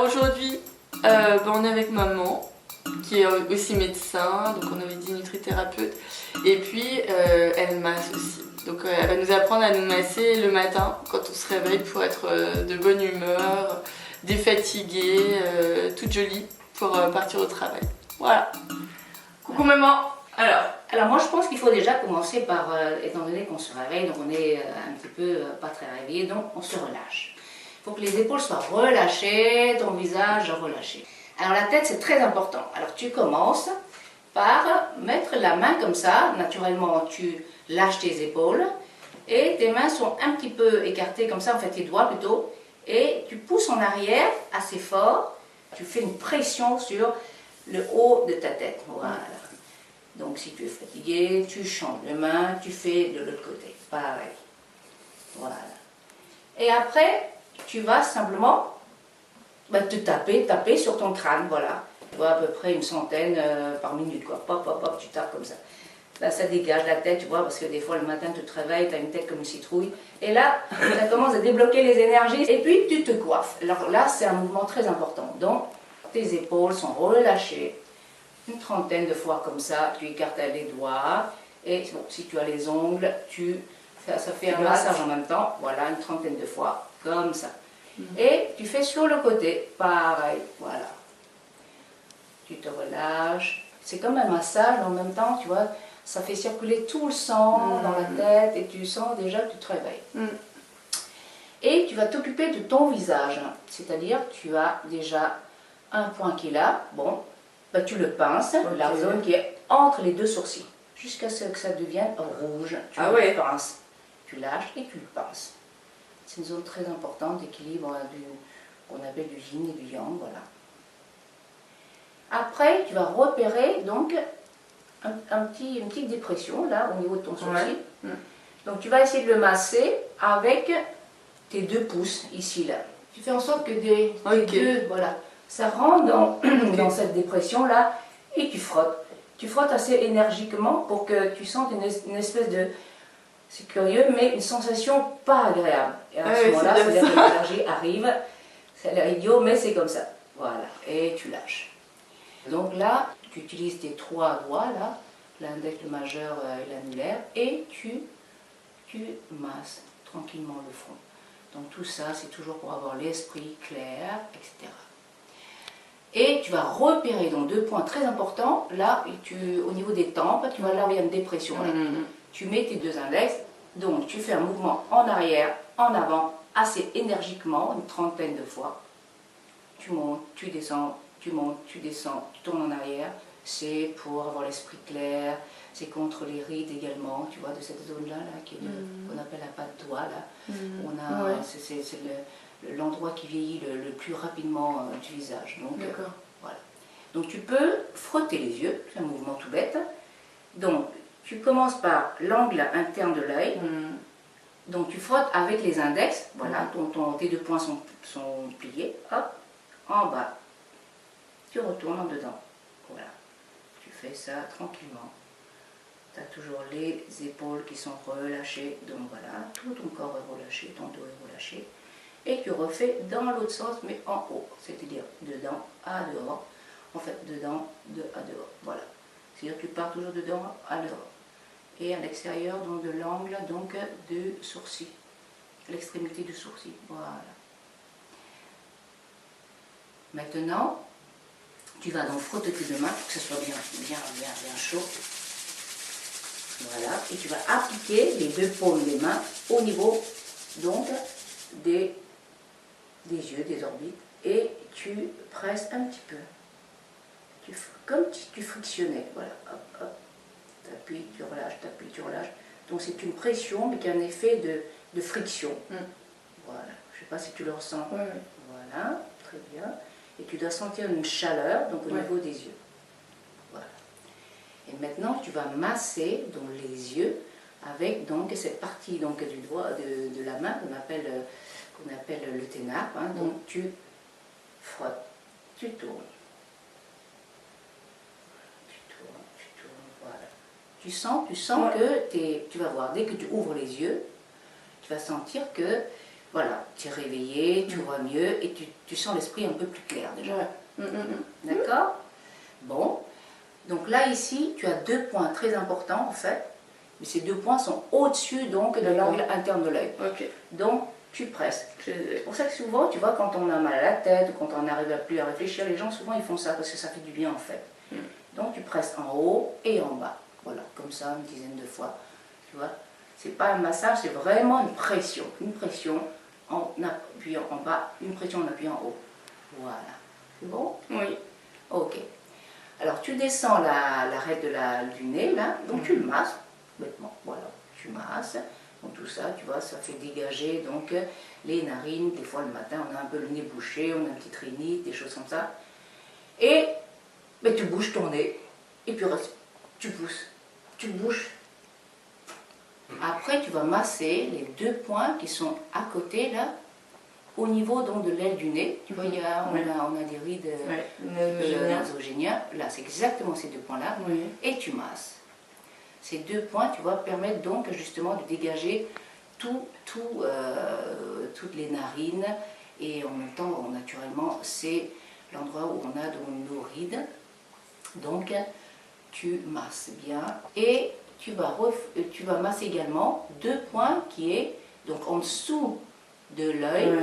aujourd'hui, on est avec maman, qui est aussi médecin, donc on avait dit nutrithérapeute, et puis elle masse aussi. Donc elle va nous apprendre à nous masser le matin quand on se réveille pour être de bonne humeur, défatiguée, toute jolie pour partir au travail. Voilà. Coucou maman. Alors moi je pense qu'il faut déjà commencer par, étant donné qu'on se réveille, donc on est un petit peu pas très réveillé, donc on se relâche. Il faut que les épaules soient relâchées, ton visage relâché. Alors la tête c'est très important. Alors tu commences par mettre la main comme ça, naturellement tu lâches tes épaules et tes mains sont un petit peu écartées comme ça, en fait tes doigts plutôt, et tu pousses en arrière assez fort, tu fais une pression sur le haut de ta tête. Voilà. Donc si tu es fatigué, tu changes de main, tu fais de l'autre côté. Pareil. Voilà. Et après, tu vas simplement te taper sur ton crâne. Voilà. Tu vois, à peu près une centaine par minute. Quoi. Pop, pop, pop, tu tapes comme ça. Là, ça dégage la tête, tu vois, parce que des fois, le matin, tu te réveilles, tu as une tête comme une citrouille. Et là, ça commence à débloquer les énergies. Et puis, tu te coiffes. Alors là, c'est un mouvement très important. Donc, tes épaules sont relâchées. Une trentaine de fois comme ça, tu écartes les doigts, et bon, si tu as les ongles, ça fait un massage en même temps, voilà, une trentaine de fois, comme ça. Et tu fais sur le côté, pareil, voilà. Tu te relâches, c'est comme un massage en même temps, tu vois, ça fait circuler tout le sang dans la tête, et tu sens déjà que tu te réveilles. Et tu vas t'occuper de ton visage, c'est-à-dire tu as déjà un point qui est là, bon, tu le pinces, la zone qui est entre les deux sourcils, jusqu'à ce que ça devienne rouge. Tu le pinces, tu lâches et tu le pinces. C'est une zone très importante d'équilibre qu'on appelle du yin et du yang, voilà. Après, tu vas repérer donc une petite dépression là au niveau de ton sourcil. Donc tu vas essayer de le masser avec tes 2 pouces ici là. Tu fais en sorte que tes deux, voilà, ça rentre dans cette dépression-là et tu frottes. Tu frottes assez énergiquement pour que tu sentes une espèce de... C'est curieux, mais une sensation pas agréable. Et à ce moment-là, c'est-à-dire que l'énergie arrive, ça a l'air idiot, mais c'est comme ça. Voilà, et tu lâches. Donc là, tu utilises tes 3 doigts, là, l'index, le majeur et l'annulaire, et tu masses tranquillement le front. Donc tout ça, c'est toujours pour avoir l'esprit clair, etc. Et tu vas repérer donc 2 points très importants. Là, au niveau des tempes, tu vois là où il y a une dépression. Tu mets tes 2 index. Donc tu fais un mouvement en arrière, en avant, assez énergiquement, une trentaine de fois. Tu montes, tu descends, tu montes, tu descends, tu tournes en arrière. C'est pour avoir l'esprit clair. C'est contre les rides également, tu vois, de cette zone-là, là, qu'on appelle la patte doigt. Là. C'est l'endroit qui vieillit le plus rapidement du visage. Donc, voilà. Donc tu peux frotter les yeux, c'est un mouvement tout bête. Donc tu commences par l'angle interne de l'œil. Donc tu frottes avec les index, voilà, tes 2 points sont pliés, hop, en bas. Tu retournes en dedans, voilà. Tu fais ça tranquillement. Tu as toujours les épaules qui sont relâchées, donc voilà, tout ton corps est relâché, ton dos est relâché. Et tu refais dans l'autre sens, mais en haut, c'est-à-dire dedans à dehors, en fait dedans, à dehors, voilà. C'est-à-dire que tu pars toujours dedans à dehors. Et à l'extérieur, donc de l'angle, donc du sourcil, l'extrémité du sourcil, voilà. Maintenant, tu vas donc frotter tes 2 mains pour que ce soit bien chaud. Voilà, et tu vas appliquer les 2 paumes des mains au niveau donc des yeux, des orbites, et tu presses un petit peu, comme si tu frictionnais, voilà, hop, hop, t'appuies, tu relâches, donc c'est une pression mais qui a un effet de friction, voilà, je ne sais pas si tu le ressens, voilà, très bien, et tu dois sentir une chaleur, donc au niveau des yeux, voilà, et maintenant tu vas masser donc les yeux avec donc cette partie donc du doigt, de la main qu'on appelle le ténard, donc tu frottes, tu tournes, voilà. Tu sens que tu vas voir, dès que tu ouvres les yeux, tu vas sentir que voilà, tu es réveillé, tu vois mieux et tu sens l'esprit un peu plus clair déjà. Ouais. D'accord? Bon, donc là ici, tu as 2 points très importants en fait, mais ces 2 points sont au-dessus donc de l'angle interne de l'œil. Ok. Donc tu presses. C'est pour ça que souvent, tu vois, quand on a mal à la tête ou quand on n'arrive plus à réfléchir, les gens souvent ils font ça parce que ça fait du bien en fait. Donc tu presses en haut et en bas. Voilà, comme ça, une dizaine de fois. Tu vois, c'est pas un massage, c'est vraiment une pression. Une pression en appuyant en bas, une pression en appuyant en haut. Voilà. C'est bon? Oui. Ok. Alors tu descends l'arête du nez là, donc tu le masses, bêtement, voilà, tu masses. Donc tout ça, tu vois, ça fait dégager donc les narines. Des fois le matin, on a un peu le nez bouché, on a une petite rhinite, des choses comme ça. Et mais tu bouges ton nez, et puis tu pousses, tu bouges. Après, tu vas masser les 2 points qui sont à côté là, au niveau donc de l'aile du nez. Tu vois, on a des rides nasogéniens. Là, c'est exactement ces 2 points-là. Oui. Et tu masses. Ces 2 points, tu vois, permettent donc justement de dégager toutes les narines. Et en même temps, naturellement, c'est l'endroit où on a donc nos rides. Donc, tu masses bien. Et tu vas masser également 2 points qui est donc en dessous de l'œil,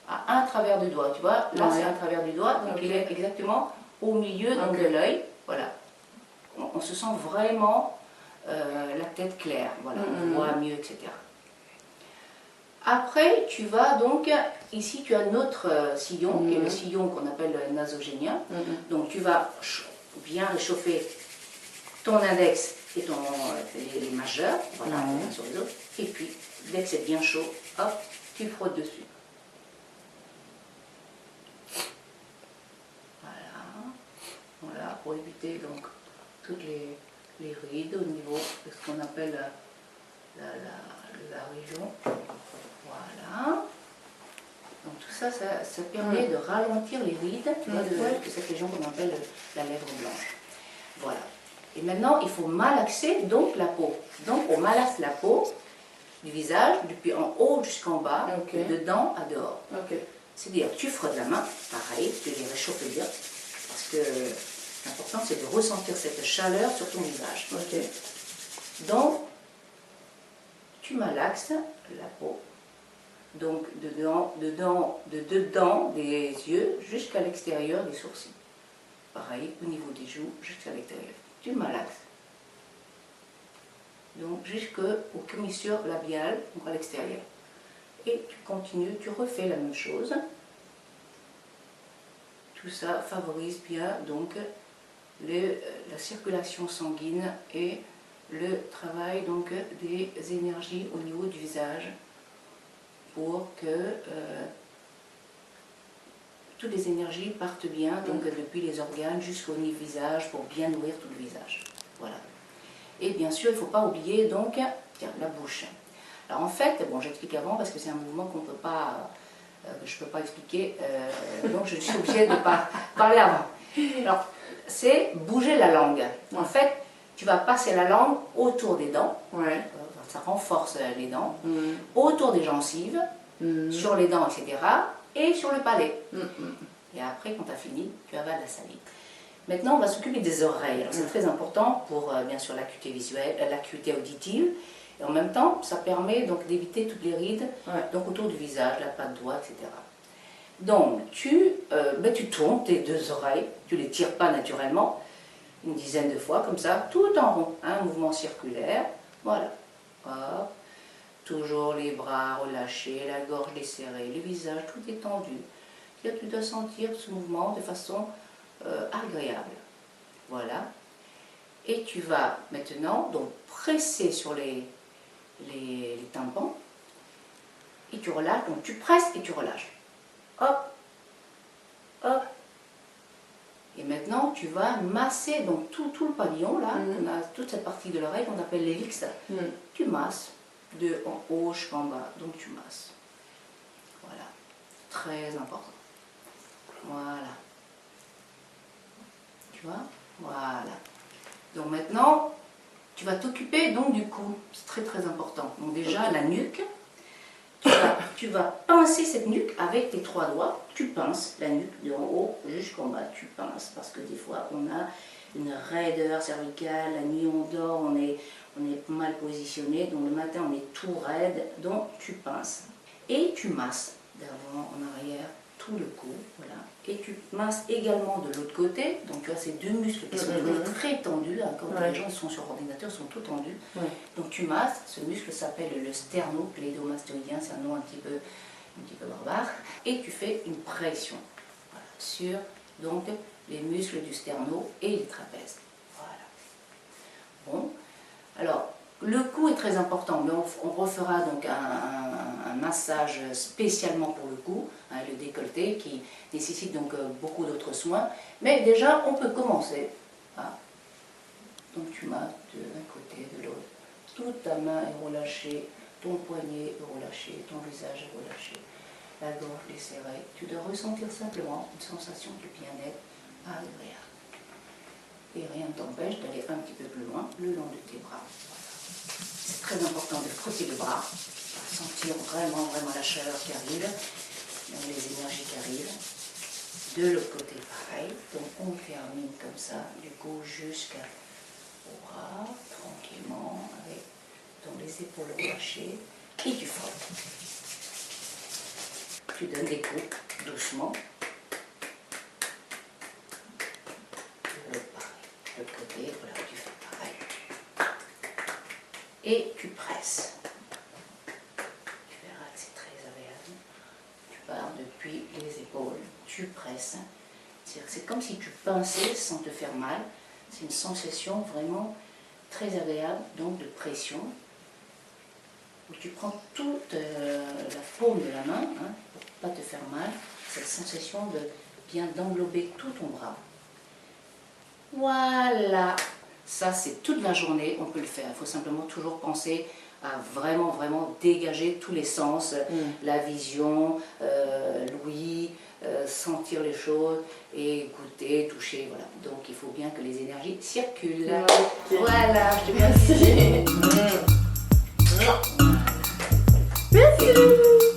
à un travers du doigt. Tu vois, là c'est un travers du doigt, donc il est exactement au milieu donc, de l'œil. Voilà. On se sent vraiment la tête claire, voilà, on voit mieux, etc. Après, tu vas donc, ici tu as notre sillon, qui est le sillon qu'on appelle le nasogénien. Donc tu vas bien réchauffer ton index et les majeurs, voilà, l'un sur les autres. Et puis, dès que c'est bien chaud, hop, tu frottes dessus. Voilà, pour éviter donc toutes les rides au niveau de ce qu'on appelle la région. Voilà. Donc tout ça, ça permet de ralentir les rides, tu vois, de cette région qu'on appelle la lèvre blanche. Voilà. Et maintenant, il faut malaxer donc la peau. Donc on malaxe la peau du visage, depuis en haut jusqu'en bas, de dedans à dehors. C'est-à-dire, tu frottes la main, pareil, tu les réchauffes bien, parce que l'important c'est de ressentir cette chaleur sur ton visage. Donc, tu malaxes la peau, donc de dedans des yeux jusqu'à l'extérieur des sourcils. Pareil, au niveau des joues jusqu'à l'extérieur. Tu malaxes. Donc jusqu'aux commissures labiales, donc à l'extérieur. Et tu continues, tu refais la même chose. Tout ça favorise bien donc la circulation sanguine et le travail donc des énergies au niveau du visage pour que toutes les énergies partent bien donc depuis les organes jusqu'au niveau du visage pour bien nourrir tout le visage. Voilà. Et bien sûr, il ne faut pas oublier donc la bouche. Alors en fait, bon, j'explique avant parce que c'est un mouvement qu'on peut pas, que je ne peux pas expliquer, donc je suis obligée de parler avant. Alors, c'est bouger la langue. En fait, tu vas passer la langue autour des dents, ça renforce les dents, autour des gencives, sur les dents, etc., et sur le palais. Et après, quand tu as fini, tu avales la salive. Maintenant, on va s'occuper des oreilles. C'est très important pour, bien sûr, l'acuité visuelle, l'acuité auditive. Et en même temps, ça permet donc d'éviter toutes les rides donc autour du visage, la patte doigt, etc. Donc, tu tournes tes 2 oreilles, tu ne les tires pas naturellement, une dizaine de fois, comme ça, tout en rond. Un mouvement circulaire, voilà. Hop. Toujours les bras relâchés, la gorge desserrée, le visage tout étendu. Tu dois sentir ce mouvement de façon agréable. Voilà. Et tu vas maintenant donc presser sur les tympans et tu relâches. Donc tu presses et tu relâches. Hop, hop. Et maintenant tu vas masser donc tout le pavillon là, on a toute cette partie de l'oreille qu'on appelle l'hélix. Tu masses de en haut jusqu'en bas. Donc tu masses. Voilà. Très important. Voilà. Tu vois? Voilà. Donc maintenant, tu vas t'occuper donc du cou. C'est très très important. Donc déjà la nuque, tu tu vas pincer cette nuque avec tes 3 doigts. Tu pinces la nuque de en haut jusqu'en bas. Tu pinces parce que des fois on a une raideur cervicale. La nuit on dort, on est mal positionné. Donc le matin on est tout raide. Donc tu pinces. Et tu masses d'avant en arrière tout le cou. Voilà. Et tu masses également de l'autre côté. Donc tu as ces 2 muscles qui sont très tendus. Hein, quand les gens sont sur ordinateur, ils sont tout tendus. Donc tu masses. Ce muscle s'appelle le sternocléidomastoïdien. C'est un nom un petit peu barbare. Et tu fais une pression sur donc, les muscles du sterno et les trapèzes. Voilà. Bon. Alors, le cou est très important, mais on refera donc un massage spécialement pour le cou, hein, le décolleté, qui nécessite donc beaucoup d'autres soins. Mais déjà, on peut commencer. Hein. Donc tu masses d'un côté, de l'autre. Toute ta main est relâchée, ton poignet est relâché, ton visage est relâché, la gorge est serrée. Tu dois ressentir simplement une sensation de bien-être agréable. Et rien ne t'empêche d'aller un petit peu plus loin, le long de tes bras. C'est très important de frotter le bras, sentir vraiment la chaleur qui arrive, les énergies qui arrivent. De l'autre côté, pareil. Donc on termine comme ça, du cou jusqu'au bras, tranquillement, avec donc les épaules relâchées, et tu frottes. Tu donnes des coups, doucement. De l'autre côté, voilà, tu fais pareil. Et tu presses. Tu verras que c'est très agréable. Tu pars depuis les épaules, tu presses. C'est comme si tu pinçais sans te faire mal. C'est une sensation vraiment très agréable, donc de pression. Où tu prends toute la paume de la main, hein, pour ne pas te faire mal. Cette sensation de bien d'englober tout ton bras. Voilà. Ça, c'est toute la journée, on peut le faire. Il faut simplement toujours penser à vraiment dégager tous les sens, la vision, l'ouïe, sentir les choses et goûter, toucher, voilà. Donc il faut bien que les énergies circulent. Okay. Voilà, je te remercie. Merci.